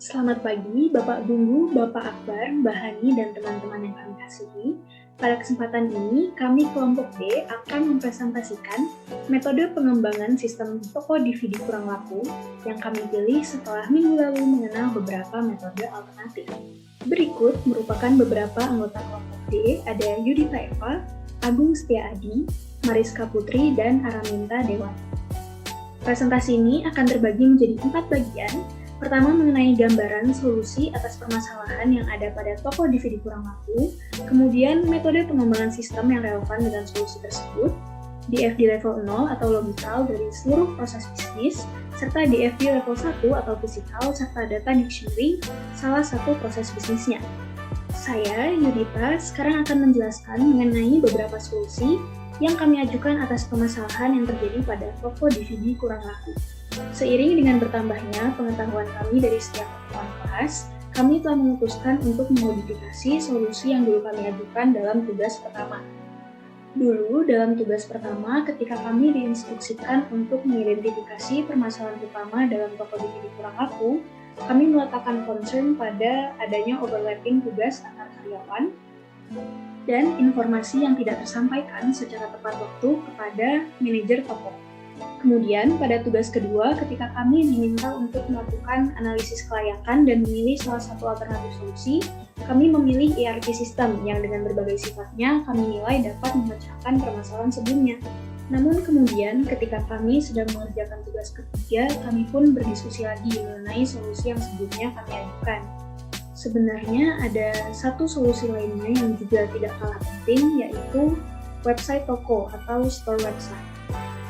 Selamat pagi, Bapak Gunggu, Bapak Akbar, Mbak Hani, dan teman-teman yang kami kasihi. Pada kesempatan ini, kami kelompok D akan mempresentasikan metode pengembangan sistem toko DVD kurang laku yang kami pilih setelah minggu lalu mengenal beberapa metode alternatif. Berikut merupakan beberapa anggota kelompok D, ada Yudita Eva, Agung Setia Adi, Mariska Putri, dan Araminta Dewati. Presentasi ini akan terbagi menjadi 4 bagian. Pertama, mengenai gambaran solusi atas permasalahan yang ada pada toko DVD kurang laku, kemudian metode pengembangan sistem yang relevan dengan solusi tersebut, DFD level 0 atau logical dari seluruh proses bisnis, serta DFD level 1 atau physical serta data dictionary salah satu proses bisnisnya. Saya, Yudita, sekarang akan menjelaskan mengenai beberapa solusi yang kami ajukan atas permasalahan yang terjadi pada toko DVD kurang laku. Seiring dengan bertambahnya pengetahuan kami dari setiap pertemuan kelas, kami telah memutuskan untuk memodifikasi solusi yang dulu kami ajukan dalam tugas pertama. Dulu, dalam tugas pertama, ketika kami diinstruksikan untuk mengidentifikasi permasalahan utama dalam toko DVD kurang laku, kami meletakkan concern pada adanya overlapping tugas antar karyawan dan informasi yang tidak tersampaikan secara tepat waktu kepada manajer toko. Kemudian, pada tugas kedua, ketika kami diminta untuk melakukan analisis kelayakan dan memilih salah satu alternatif solusi, kami memilih ERP system yang dengan berbagai sifatnya kami nilai dapat memecahkan permasalahan sebelumnya. Namun kemudian, ketika kami sedang mengerjakan tugas ketiga, kami pun berdiskusi lagi mengenai solusi yang sebelumnya kami ajukan. Sebenarnya ada satu solusi lainnya yang juga tidak kalah penting, yaitu website toko atau store website.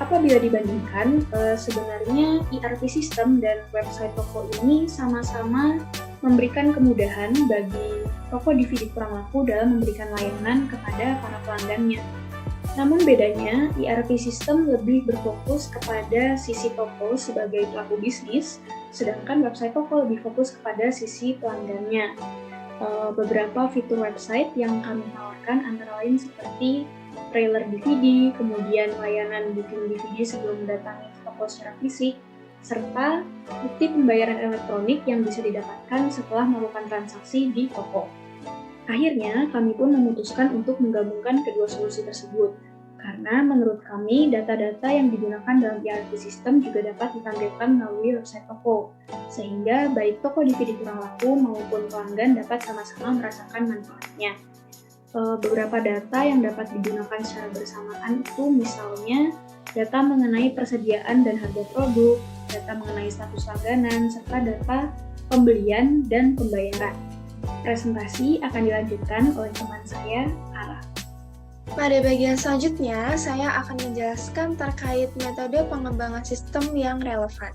Apabila dibandingkan, sebenarnya ERP system dan website toko ini sama-sama memberikan kemudahan bagi toko DVD kurang laku dalam memberikan layanan kepada para pelanggannya. Namun bedanya, ERP system lebih berfokus kepada sisi toko sebagai pelaku bisnis, sedangkan website toko lebih fokus kepada sisi pelanggannya. Beberapa fitur website yang kami tawarkan antara lain seperti trailer DVD, kemudian layanan booking DVD sebelum mendatangi toko secara fisik, serta bukti pembayaran elektronik yang bisa didapatkan setelah melakukan transaksi di toko. Akhirnya, kami pun memutuskan untuk menggabungkan kedua solusi tersebut, karena menurut kami data-data yang digunakan dalam ERP system juga dapat ditampilkan melalui website toko, sehingga baik toko DVD kurang laku maupun pelanggan dapat sama-sama merasakan manfaatnya. Beberapa data yang dapat digunakan secara bersamaan itu misalnya data mengenai persediaan dan harga produk, data mengenai status langganan, serta data pembelian dan pembayaran. Presentasi akan dilanjutkan oleh teman saya, Ara. Pada bagian selanjutnya, saya akan menjelaskan terkait metode pengembangan sistem yang relevan.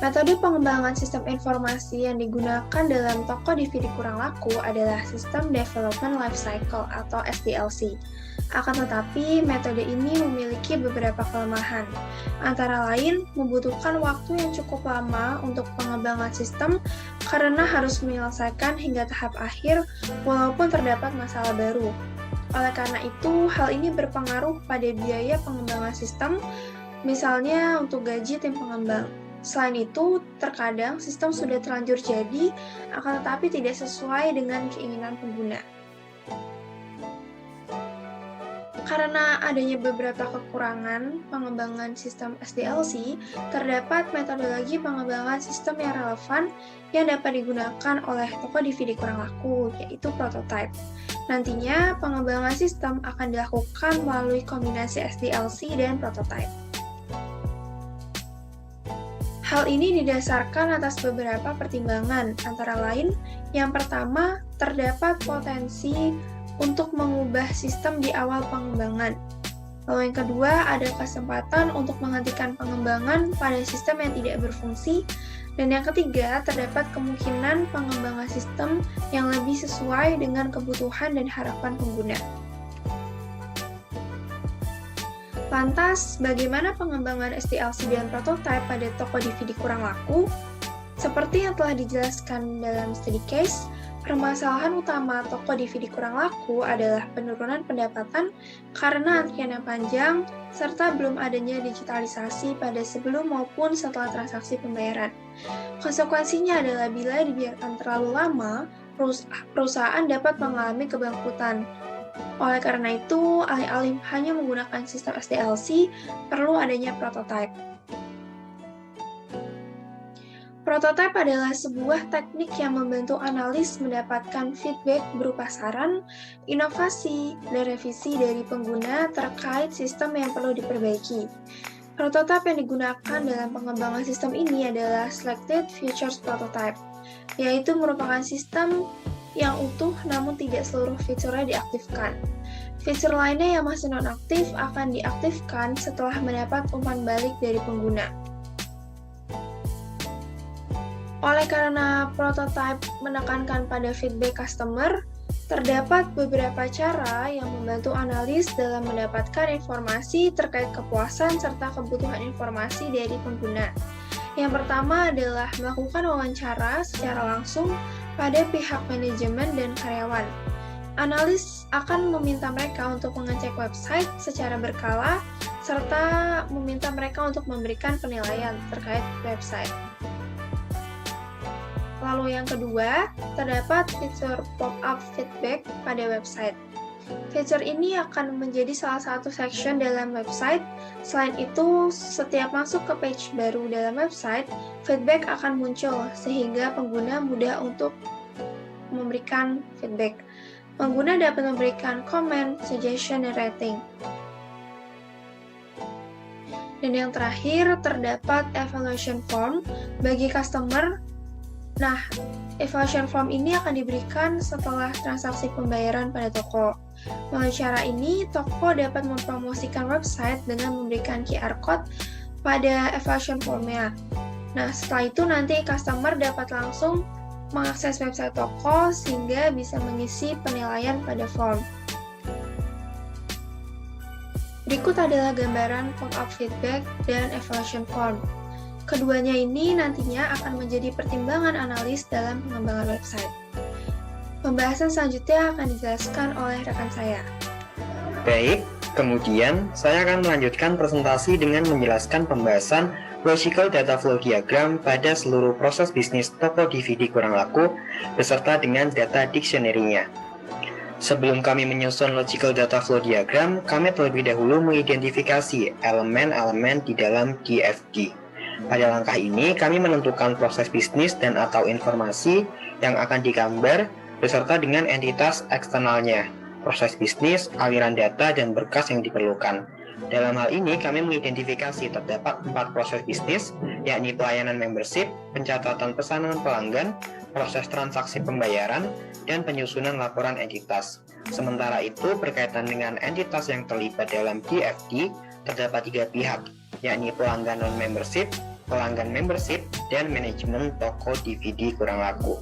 Metode pengembangan sistem informasi yang digunakan dalam toko DVD kurang laku adalah System Development Lifecycle atau SDLC. Akan tetapi, metode ini memiliki beberapa kelemahan. Antara lain, membutuhkan waktu yang cukup lama untuk pengembangan sistem karena harus menyelesaikan hingga tahap akhir walaupun terdapat masalah baru. Oleh karena itu, hal ini berpengaruh pada biaya pengembangan sistem, misalnya untuk gaji tim pengembang. Selain itu, terkadang sistem sudah terlanjur jadi, akan tetapi tidak sesuai dengan keinginan pengguna. Karena adanya beberapa kekurangan pengembangan sistem SDLC, terdapat metodologi pengembangan sistem yang relevan yang dapat digunakan oleh toko DVD kurang laku, yaitu prototype. Nantinya, pengembangan sistem akan dilakukan melalui kombinasi SDLC dan prototype. Hal ini didasarkan atas beberapa pertimbangan, antara lain, yang pertama, terdapat potensi untuk mengubah sistem di awal pengembangan. Lalu yang kedua, ada kesempatan untuk menghentikan pengembangan pada sistem yang tidak berfungsi. Dan yang ketiga, terdapat kemungkinan pengembangan sistem yang lebih sesuai dengan kebutuhan dan harapan pengguna. Lantas, bagaimana pengembangan SDLC dan prototype pada toko DVD kurang laku? Seperti yang telah dijelaskan dalam study case, Permasalahan utama toko DVD kurang laku adalah penurunan pendapatan karena antrian yang panjang, serta belum adanya digitalisasi pada sebelum maupun setelah transaksi pembayaran. Konsekuensinya adalah bila dibiarkan terlalu lama, perusahaan dapat mengalami kebangkrutan. Oleh karena itu, alih-alih hanya menggunakan sistem SDLC, perlu adanya prototype. Prototype adalah sebuah teknik yang membantu analis mendapatkan feedback berupa saran, inovasi, dan revisi dari pengguna terkait sistem yang perlu diperbaiki. Prototype yang digunakan dalam pengembangan sistem ini adalah Selected Features Prototype, yaitu merupakan sistem yang utuh namun tidak seluruh fiturnya diaktifkan. Fitur lainnya yang masih nonaktif akan diaktifkan setelah mendapat umpan balik dari pengguna. Oleh karena prototype menekankan pada feedback customer, terdapat beberapa cara yang membantu analis dalam mendapatkan informasi terkait kepuasan serta kebutuhan informasi dari pengguna. Yang pertama adalah melakukan wawancara secara langsung pada pihak manajemen dan karyawan. Analis akan meminta mereka untuk mengecek website secara berkala, serta meminta mereka untuk memberikan penilaian terkait website. Lalu yang kedua, terdapat fitur pop-up feedback pada website. Fitur ini akan menjadi salah satu section dalam website. Selain itu, setiap masuk ke page baru dalam website, feedback akan muncul sehingga pengguna mudah untuk memberikan feedback. Pengguna dapat memberikan komen, suggestion, dan rating. Dan yang terakhir, terdapat evaluation form bagi customer. Nah, evaluation form ini akan diberikan setelah transaksi pembayaran pada toko. Melalui cara ini, toko dapat mempromosikan website dengan memberikan QR code pada evaluation form-nya. Nah, setelah itu nanti customer dapat langsung mengakses website toko sehingga bisa mengisi penilaian pada form. Berikut adalah gambaran pop-up feedback dan evaluation form. Keduanya ini nantinya akan menjadi pertimbangan analis dalam pengembangan website. Pembahasan selanjutnya akan dijelaskan oleh rekan saya. Baik, kemudian saya akan melanjutkan presentasi dengan menjelaskan pembahasan Logical Data Flow Diagram pada seluruh proses bisnis toko DVD kurang laku beserta dengan data dictionary-nya. Sebelum kami menyusun Logical Data Flow Diagram, kami terlebih dahulu mengidentifikasi elemen-elemen di dalam DFD. Pada langkah ini, kami menentukan proses bisnis dan atau informasi yang akan digambar beserta dengan entitas eksternalnya, proses bisnis, aliran data, dan berkas yang diperlukan. Dalam hal ini, kami mengidentifikasi terdapat 4 proses bisnis, yakni pelayanan membership, pencatatan pesanan pelanggan, proses transaksi pembayaran, dan penyusunan laporan entitas. Sementara itu, berkaitan dengan entitas yang terlibat dalam DFD, terdapat 3 pihak, yakni pelanggan non-membership, pelanggan membership, dan manajemen toko DVD kurang laku.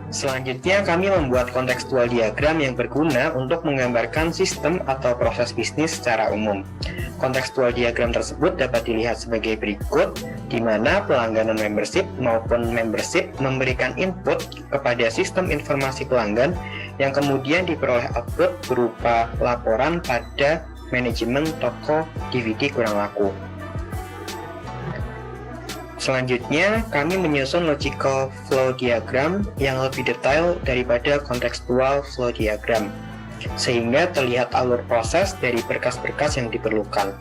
Selanjutnya, kami membuat kontekstual diagram yang berguna untuk menggambarkan sistem atau proses bisnis secara umum. Kontekstual diagram tersebut dapat dilihat sebagai berikut, di mana pelanggan non-membership maupun membership memberikan input kepada sistem informasi pelanggan yang kemudian diperoleh output berupa laporan pada manajemen toko DVD kurang laku. Selanjutnya, kami menyusun logical flow diagram yang lebih detail daripada contextual flow diagram, sehingga terlihat alur proses dari berkas-berkas yang diperlukan.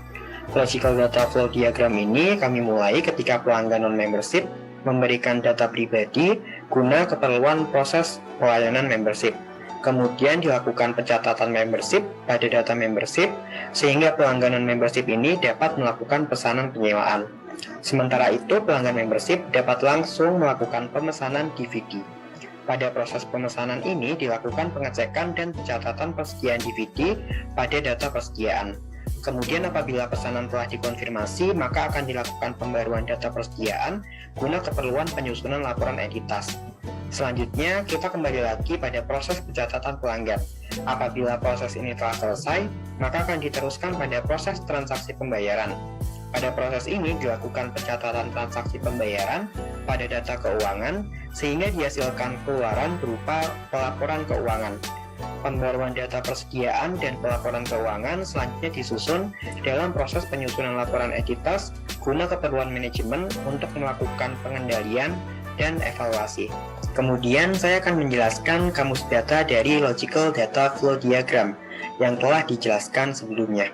Logical data flow diagram ini kami mulai ketika pelanggan non-membership memberikan data pribadi guna keperluan proses pelayanan membership. Kemudian dilakukan pencatatan membership pada data membership, sehingga pelanggan non-membership ini dapat melakukan pesanan penyewaan. Sementara itu, pelanggan membership dapat langsung melakukan pemesanan DVD. Pada proses pemesanan ini dilakukan pengecekan dan pencatatan persediaan DVD pada data persediaan. Kemudian apabila pesanan telah dikonfirmasi, maka akan dilakukan pembaruan data persediaan guna keperluan penyusunan laporan entitas. Selanjutnya, kita kembali lagi pada proses pencatatan pelanggan. Apabila proses ini telah selesai, maka akan diteruskan pada proses transaksi pembayaran. Pada proses ini dilakukan pencatatan transaksi pembayaran pada data keuangan sehingga dihasilkan keluaran berupa pelaporan keuangan. Pembaruan data persediaan dan pelaporan keuangan selanjutnya disusun dalam proses penyusunan laporan entitas guna keperluan manajemen untuk melakukan pengendalian dan evaluasi. Kemudian saya akan menjelaskan kamus data dari Logical Data Flow Diagram yang telah dijelaskan sebelumnya.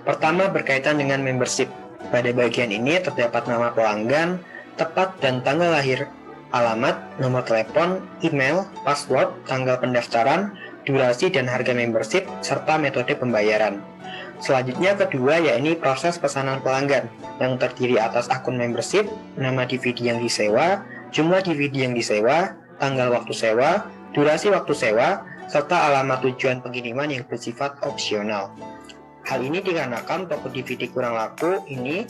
Pertama berkaitan dengan membership. Pada bagian ini terdapat nama pelanggan, tepat dan tanggal lahir, alamat, nomor telepon, email, password, tanggal pendaftaran, durasi dan harga membership, serta metode pembayaran. Selanjutnya kedua yakni proses pesanan pelanggan yang terdiri atas akun membership, nama DVD yang disewa, jumlah DVD yang disewa, tanggal waktu sewa, durasi waktu sewa, serta alamat tujuan pengiriman yang bersifat opsional. Hal ini dikarenakan toko DVD kurang laku ini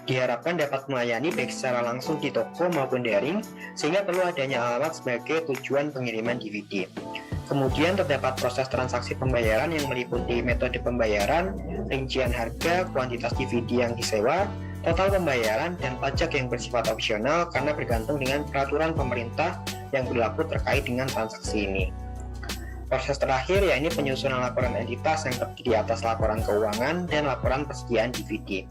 diharapkan dapat melayani baik secara langsung di toko maupun daring, sehingga perlu adanya alamat sebagai tujuan pengiriman DVD. Kemudian terdapat proses transaksi pembayaran yang meliputi metode pembayaran, rincian harga, kuantitas DVD yang disewa, total pembayaran, dan pajak yang bersifat opsional karena bergantung dengan peraturan pemerintah yang berlaku terkait dengan transaksi ini. Proses terakhir yakni penyusunan laporan entitas yang terdiri atas laporan keuangan dan laporan persediaan DVD.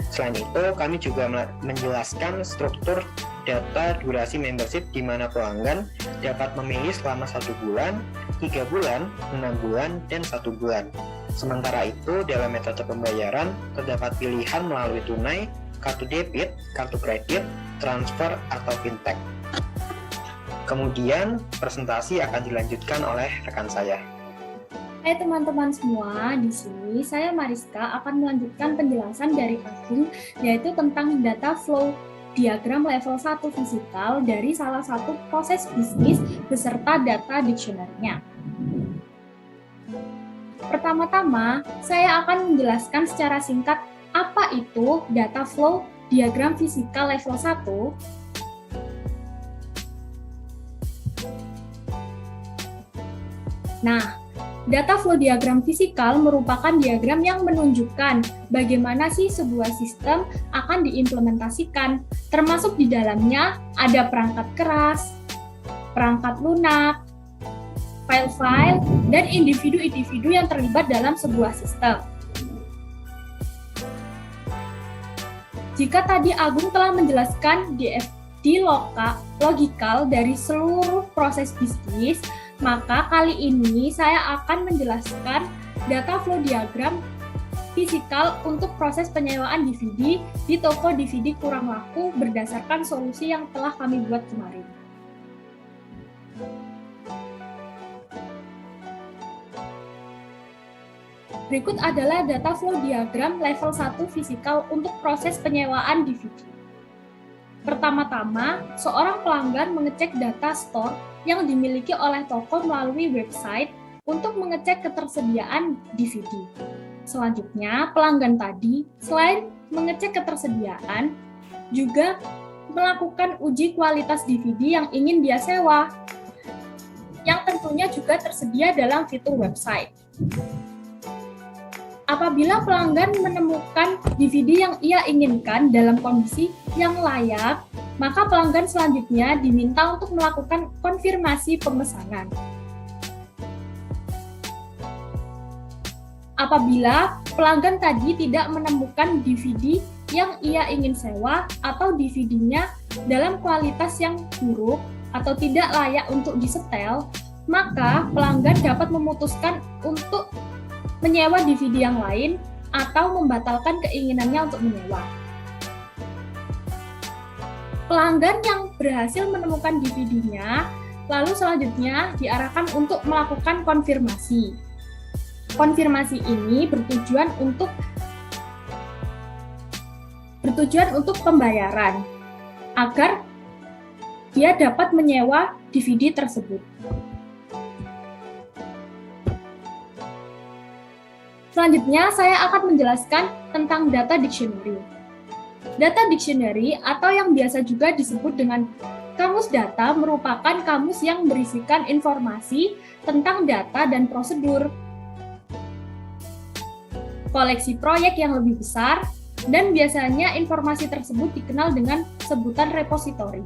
Selain itu, kami juga menjelaskan struktur data durasi membership di mana pelanggan dapat memilih selama 1 bulan, 3 bulan, 6 bulan, dan 1 bulan. Sementara itu, dalam metode pembayaran, terdapat pilihan melalui tunai, kartu debit, kartu kredit, transfer, atau fintech. Kemudian, presentasi akan dilanjutkan oleh rekan saya. Hai teman-teman semua, di sini saya Mariska akan melanjutkan penjelasan dari Agung, yaitu tentang data flow diagram level 1 fisikal dari salah satu proses bisnis beserta data dictionary-nya. Pertama-tama, saya akan menjelaskan secara singkat apa itu data flow diagram fisikal level 1. Nah, data flow diagram fisikal merupakan diagram yang menunjukkan bagaimana sih sebuah sistem akan diimplementasikan, termasuk di dalamnya ada perangkat keras, perangkat lunak, file-file, dan individu-individu yang terlibat dalam sebuah sistem. Jika tadi Agung telah menjelaskan DFD logical dari seluruh proses bisnis, maka kali ini saya akan menjelaskan data flow diagram fisikal untuk proses penyewaan DVD di toko DVD kurang laku berdasarkan solusi yang telah kami buat kemarin. Berikut adalah data flow diagram level 1 fisikal untuk proses penyewaan DVD. Pertama-tama, seorang pelanggan mengecek data store yang dimiliki oleh toko melalui website untuk mengecek ketersediaan DVD. Selanjutnya, pelanggan tadi selain mengecek ketersediaan, juga melakukan uji kualitas DVD yang ingin dia sewa, yang tentunya juga tersedia dalam fitur website. Apabila pelanggan menemukan DVD yang ia inginkan dalam kondisi yang layak, maka pelanggan selanjutnya diminta untuk melakukan konfirmasi pemesanan. Apabila pelanggan tadi tidak menemukan DVD yang ia ingin sewa atau DVD-nya dalam kualitas yang buruk atau tidak layak untuk disetel, maka pelanggan dapat memutuskan untuk menyewa DVD yang lain atau membatalkan keinginannya untuk menyewa. Pelanggan yang berhasil menemukan DVD-nya, lalu selanjutnya diarahkan untuk melakukan konfirmasi. Konfirmasi ini bertujuan untuk pembayaran, agar dia dapat menyewa DVD tersebut. Selanjutnya, saya akan menjelaskan tentang data dictionary. Data dictionary atau yang biasa juga disebut dengan kamus data merupakan kamus yang berisikan informasi tentang data dan prosedur, koleksi proyek yang lebih besar, dan biasanya informasi tersebut dikenal dengan sebutan repositori.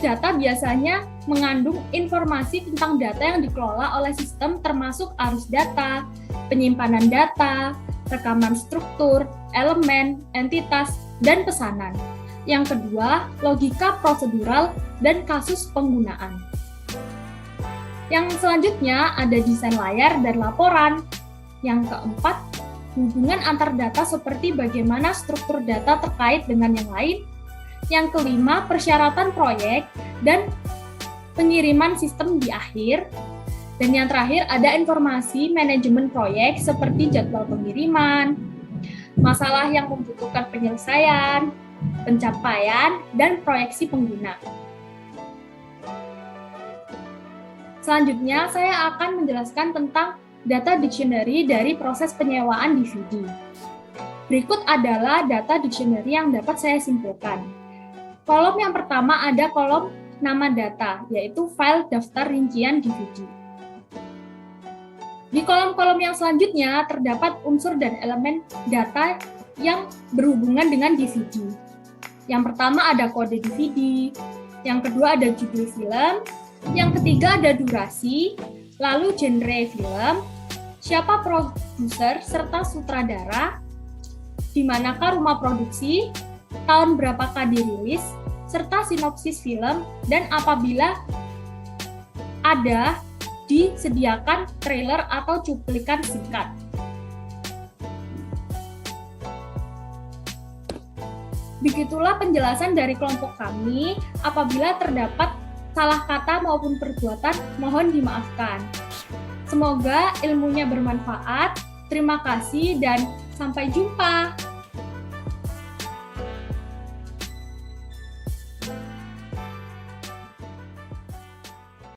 data biasanya mengandung informasi tentang data yang dikelola oleh sistem termasuk arus data, penyimpanan data, rekaman struktur, elemen, entitas, dan pesanan. Yang kedua, logika prosedural dan kasus penggunaan. Yang selanjutnya ada desain layar dan laporan. Yang keempat, hubungan antar data seperti bagaimana struktur data terkait dengan yang lain. Yang kelima, persyaratan proyek dan pengiriman sistem di akhir. Dan yang terakhir, ada informasi manajemen proyek seperti jadwal pengiriman, masalah yang membutuhkan penyelesaian, pencapaian, dan proyeksi pengguna. Selanjutnya, saya akan menjelaskan tentang data dictionary dari proses penyewaan DVD. Berikut adalah data dictionary yang dapat saya simpulkan. Kolom yang pertama ada kolom nama data, yaitu file daftar rincian DVD. Di kolom-kolom yang selanjutnya terdapat unsur dan elemen data yang berhubungan dengan DVD. Yang pertama ada kode DVD, yang kedua ada judul film, yang ketiga ada durasi, lalu genre film, siapa produser serta sutradara, di manakah rumah produksi, tahun berapakah dirilis, serta sinopsis film, dan apabila ada, disediakan trailer atau cuplikan singkat. Begitulah penjelasan dari kelompok kami. Apabila terdapat salah kata maupun perbuatan, mohon dimaafkan. Semoga ilmunya bermanfaat. Terima kasih dan sampai jumpa.